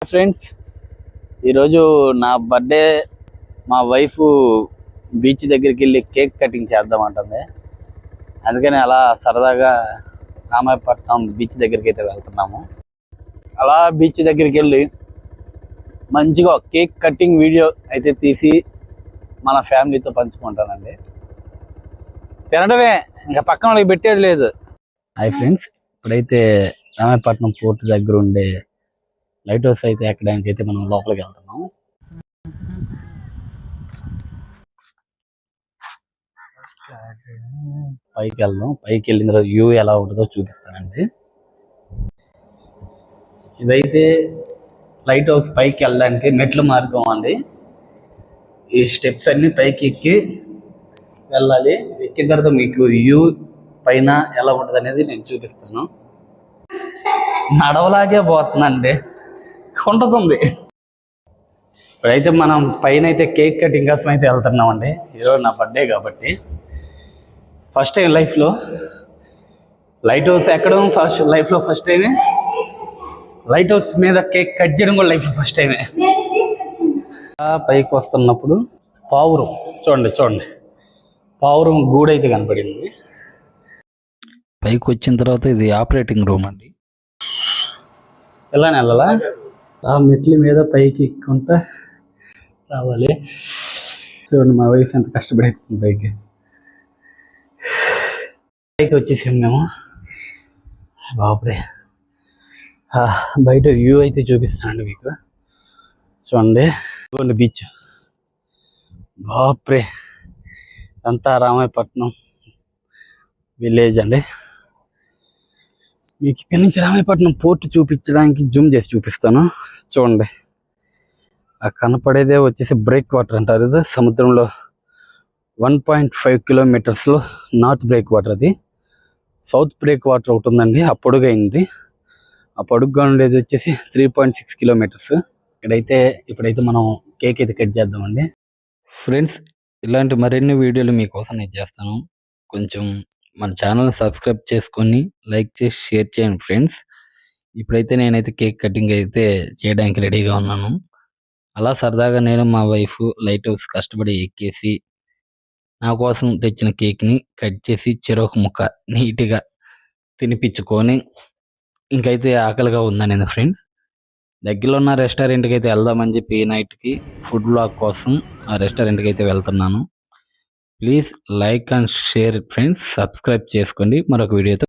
Friends, ఈరోజు నా birthday. మా వైఫ్ బీచ్ దగ్గరికి వెళ్ళి కేక్ కటింగ్ చేద్దామంటుంది. అందుకని అలా సరదాగా రామాయపట్నం బీచ్ దగ్గరికి అయితే వెళ్తున్నాము. అలా బీచ్ దగ్గరికి వెళ్ళి మంచిగా కేక్ కటింగ్ వీడియో అయితే తీసి మన ఫ్యామిలీతో పంచుకుంటానండి. తినడమే, ఇంకా పక్కన వాళ్ళకి పెట్టేది లేదు. హాయ్ ఫ్రెండ్స్, ఇప్పుడైతే రామాయపట్నం పోర్ట్ దగ్గర ఉండే లైట్ హౌస్ అయితే ఎక్కడానికి అయితే మనం లోపలికి వెళ్తున్నాం. పైకి వెళ్దాం. పైకి వెళ్ళిన తర్వాత వ్యూ ఎలా ఉంటుందో చూపిస్తానండి. ఇదైతే లైట్ హౌస్ పైకి వెళ్ళడానికి మెట్ల మార్గం అండి. ఈ స్టెప్స్ అన్ని పైకి ఎక్కి వెళ్ళాలి. ఎక్కిన తర్వాత మీకు వ్యూ పైన ఎలా ఉంటుంది అనేది నేను చూపిస్తాను. నడవలాగే పోతుందండి, ఉంటుంది. ఇప్పుడైతే మనం పైన అయితే కేక్ కటింగ్ కోసం అయితే వెళ్తున్నామండి. ఈరోజు నా బర్త్డే కాబట్టి ఫస్ట్ టైం లైఫ్లో లైట్ హౌస్ ఎక్కడం ఫస్ట్ టైమే. లైట్ హౌస్ మీద కేక్ కట్ చేయడం కూడా లైఫ్లో ఫస్ట్ టైమే. పైకి వస్తున్నప్పుడు పావురం చూడండి పావురం గూడు అయితే కనపడింది. పైకి వచ్చిన తర్వాత ఇది ఆపరేటింగ్ రూమ్ అండి. వెళ్ళాలా ఆ మెట్ల మీద పైకి ఎక్కుంటా రావాలి. చూడండి మా వైఫ్ ఎంత కష్టపడి పైకి వచ్చేసాం మేము. బాపురే, బయట వ్యూ అయితే చూపిస్తానండి మీకు. చూడండి బీచ్. బాపురే, అంతా రామాయపట్నం విలేజ్ అండి. మీకు ఇక్కడి నుంచి రామాయపట్నం పోర్ట్ చూపించడానికి జూమ్ చేసి చూపిస్తాను. చూడండి, ఆ కనపడేదే వచ్చేసి బ్రేక్ వాటర్ అంటారు. ఇది సముద్రంలో 1.5 కిలోమీటర్స్లో నార్త్ బ్రేక్ వాటర్. అది సౌత్ బ్రేక్ వాటర్ ఒకటి ఉందండి, ఆ పొడుగైంది. ఆ పొడుగ్గా ఉండేది వచ్చేసి 3.6 కిలోమీటర్స్. ఇప్పుడైతే మనం కేక్ అయితే కట్ చేద్దామండి. ఫ్రెండ్స్, ఇలాంటి మరిన్ని వీడియోలు మీకోసం నేను చేస్తాను. కొంచెం మన ఛానల్ని సబ్స్క్రైబ్ చేసుకొని లైక్ చేసి షేర్ చేయండి ఫ్రెండ్స్. ఇప్పుడైతే నేనైతే కేక్ కటింగ్ అయితే చేయడానికి రెడీగా ఉన్నాను. అలా సరదాగా నేను మా వైఫ్ లైట్ హౌస్ కష్టపడి ఎక్కేసి నా కోసం తెచ్చిన కేక్ని కట్ చేసి చెరొక ముక్క నీట్గా తినిపించుకొని ఇంకైతే ఆకలిగా ఉందని ఫ్రెండ్స్ దగ్గరలో ఉన్న రెస్టారెంట్కి అయితే వెళ్దామని చెప్పి ఈ నైట్కి ఫుడ్ బ్లాగ్ కోసం ఆ రెస్టారెంట్కి అయితే వెళ్తున్నాను. Please like and share friends, subscribe చేసుకోండి. మరొక వీడియోతో